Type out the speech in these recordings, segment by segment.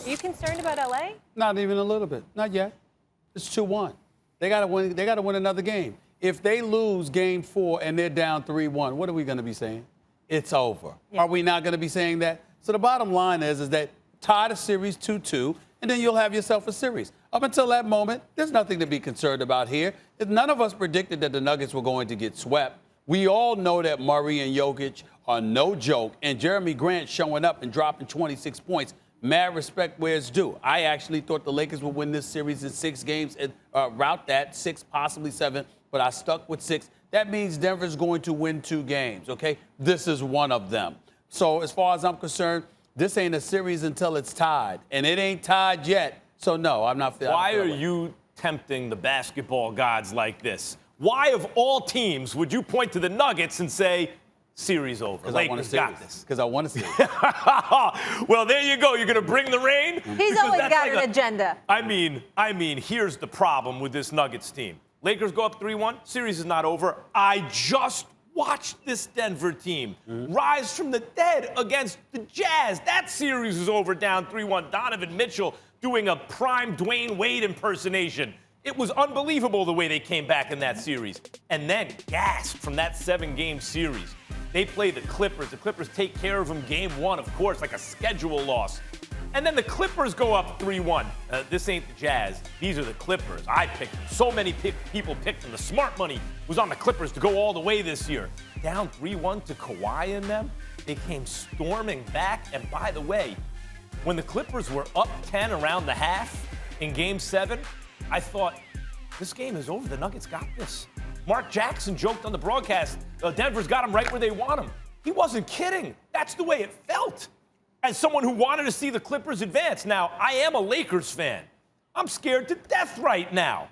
Are you concerned about LA? Not even a little bit. Not yet. It's 2-1. They got to win. They got to win another game. If they lose game 4 and they're down 3-1, what are we going to be saying? It's over. Yeah. Are we not going to be saying that? So the bottom line is that tie the series 2-2, and then you'll have yourself a series. Up until that moment, there's nothing to be concerned about here. None of us predicted that the Nuggets were going to get swept. We all know that Murray and Jokic are no joke, and Jeremy Grant showing up and dropping 26 points. Mad respect where it's due. I actually thought the Lakers would win this series in 6 games and route that 6, possibly 7, but I stuck with 6. That means Denver's going to win 2 games, okay? This is one of them. So as far as I'm concerned, this ain't a series until it's tied, and it ain't tied yet. So, no, I'm not feeling. Why are you tempting the basketball gods like this? Why, of all teams, would you point to the Nuggets and say, series over? Because I want to see this. Because I want to see it. Well, there you go. You're going to bring the rain? He's always got an agenda. I mean, here's the problem with this Nuggets team. Lakers go up 3-1. Series is not over. I just watched this Denver team rise from the dead against the Jazz. That series is over, down 3-1. Donovan Mitchell doing a prime Dwayne Wade impersonation. It was unbelievable the way they came back in that series. And then gassed from that 7-game series. They play the Clippers. The Clippers take care of them game 1, of course, like a schedule loss. And then the Clippers go up 3-1. This ain't the Jazz. These are the Clippers. I picked them. So many people picked them. The smart money was on the Clippers to go all the way this year. Down 3-1 to Kawhi and them. They came storming back. And by the way, when the Clippers were up 10 around the half in Game 7, I thought, this game is over. The Nuggets got this. Mark Jackson joked on the broadcast, Denver's got them right where they want them. He wasn't kidding. That's the way it felt. As someone who wanted to see the Clippers advance. Now, I am a Lakers fan. I'm scared to death right now.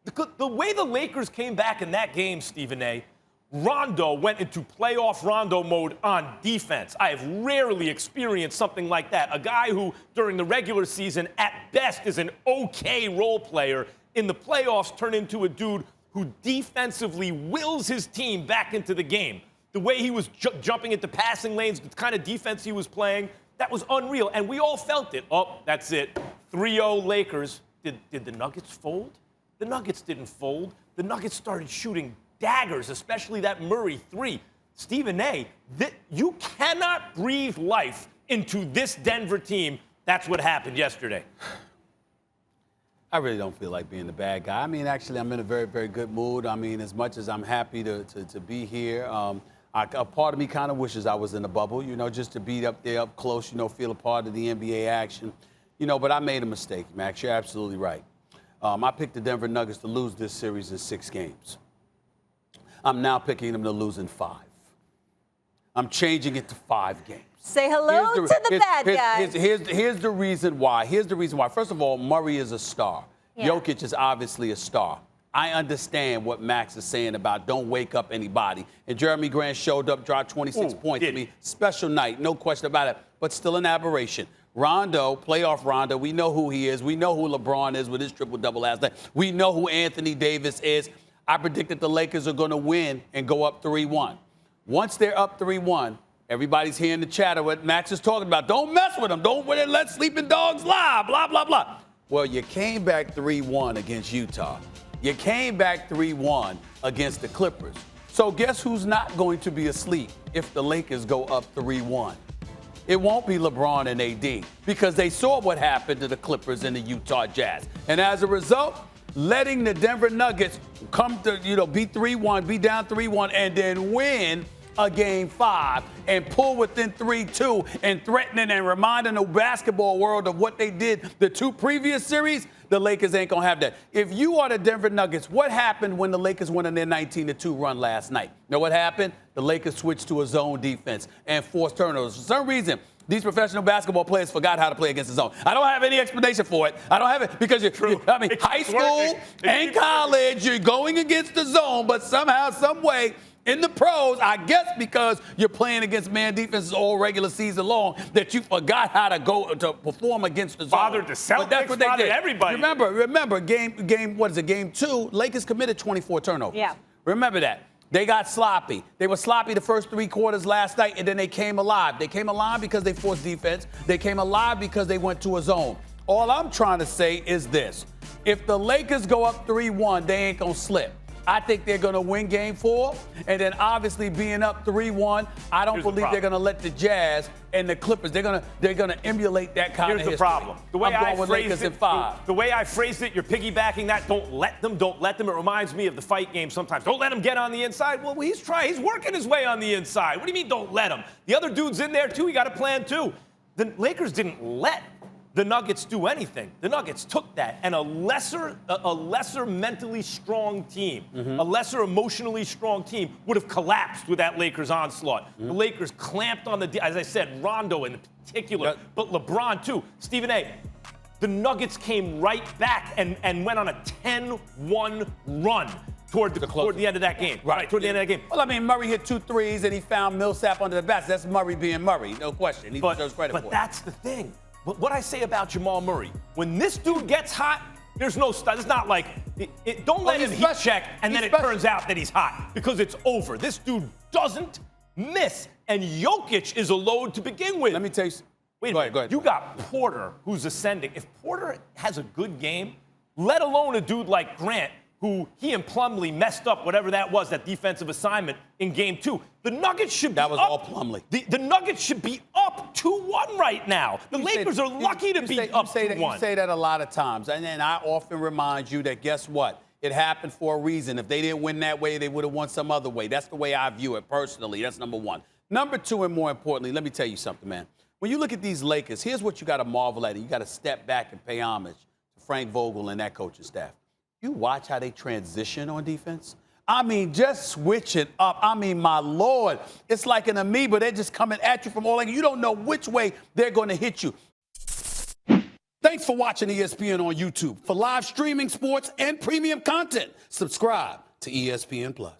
The way the Lakers came back in that game, Stephen A., Rondo went into playoff Rondo mode on defense. I have rarely experienced something like that. A guy who, during the regular season, at best is an okay role player, in the playoffs turned into a dude who defensively wills his team back into the game. The way he was jumping into passing lanes, the kind of defense he was playing, that was unreal. And we all felt it. Oh, that's it. 3-0 Lakers. Did the Nuggets fold? The Nuggets didn't fold. The Nuggets started shooting daggers, especially that Murray 3. Stephen A., you cannot breathe life into this Denver team. That's what happened yesterday. I really don't feel like being the bad guy. I mean, actually, I'm in a very, very good mood. I mean, as much as I'm happy to be here, a part of me kind of wishes I was in a bubble, just to be up there, up close, feel a part of the NBA action. But I made a mistake, Max. You're absolutely right. I picked the Denver Nuggets to lose this series in 6 games. I'm now picking them to lose in 5. I'm changing it to 5 games. Say hello to the bad guys. Here's the reason why. First of all, Murray is a star. Yeah. Jokic is obviously a star. I understand what Max is saying about don't wake up anybody. And Jeremy Grant showed up, dropped 26 points. I mean, special night, no question about it, but still an aberration. Rondo, playoff Rondo, we know who he is. We know who LeBron is with his triple-double last night. We know who Anthony Davis is. I predicted the Lakers are going to win and go up 3-1. Once they're up 3-1, everybody's hearing the chatter what Max is talking about. Don't mess with them. Don't let sleeping dogs lie, blah, blah, blah. Well, you came back 3-1 against Utah. You came back 3-1 against the Clippers. So guess who's not going to be asleep if the Lakers go up 3-1? It won't be LeBron and AD because they saw what happened to the Clippers and the Utah Jazz. And as a result, letting the Denver Nuggets come to, be 3-1, be down 3-1, and then win a Game 5 and pull within 3-2 and threatening and reminding the basketball world of what they did the 2 previous series, the Lakers ain't going to have that. If you are the Denver Nuggets, what happened when the Lakers went on their 19-2 run last night? You know what happened? The Lakers switched to a zone defense and forced turnovers. For some reason, these professional basketball players forgot how to play against the zone. I don't have any explanation for it. I don't have it because high school and college, you're going against the zone, but somehow, some way, in the pros, I guess because you're playing against man defenses all regular season long, that you forgot how to go to perform against the zone. Bothered the Celtics, that's what they did. Everybody. Remember, game 2, Lakers committed 24 turnovers. Yeah. Remember that. They got sloppy. They were sloppy the first 3 quarters last night, and then they came alive. They came alive because they forced defense. They came alive because they went to a zone. All I'm trying to say is this. If the Lakers go up 3-1, they ain't going to slip. I think they're going to win game 4. And then obviously being up 3-1, I don't believe they're going to let the Jazz and the Clippers, they're going to emulate that kind of history. Here's the problem. The way I'm going with Lakers in 5. The way I phrased it, you're piggybacking that. Don't let them. It reminds me of the fight game sometimes. Don't let him get on the inside. Well, he's working his way on the inside. What do you mean don't let him? The other dude's in there too. He got a plan too. The Lakers didn't let the Nuggets do anything. The Nuggets took that, and a lesser mentally strong team, a lesser emotionally strong team would have collapsed with that Lakers onslaught. The Lakers clamped on as I said, Rondo in particular, but LeBron too. Stephen A., the Nuggets came right back and went on a 10-1 run toward the end of that game. Right, toward the end of that game. Well, I mean, Murray hit 2 threes, and he found Millsap under the basket. That's Murray being Murray, no question. He deserves credit for it. But that's the thing. But what I say about Jamal Murray, when this dude gets hot, there's no stuff. It's not like, don't let him heat check and then it turns out that he's hot because it's over. This dude doesn't miss. And Jokic is a load to begin with. Let me tell you. Wait a minute. Go ahead. You got Porter who's ascending. If Porter has a good game, let alone a dude like Grant, who he and Plumlee messed up whatever that was, that defensive assignment in game 2. The Nuggets should be up. That was all Plumlee. The Nuggets should be up 2-1 right now. The Lakers are lucky to be up 2-1. You say that a lot of times, and then I often remind you that guess what? It happened for a reason. If they didn't win that way, they would have won some other way. That's the way I view it personally. That's number 1. Number 2, and more importantly, let me tell you something, man. When you look at these Lakers, here's what you got to marvel at. You got to step back and pay homage to Frank Vogel and that coaching staff. You watch how they transition on defense? I mean, just switch it up. I mean, my Lord, it's like an amoeba. They're just coming at you from all angles. You don't know which way they're going to hit you. Thanks for watching ESPN on YouTube. For live streaming, sports, and premium content, subscribe to ESPN+.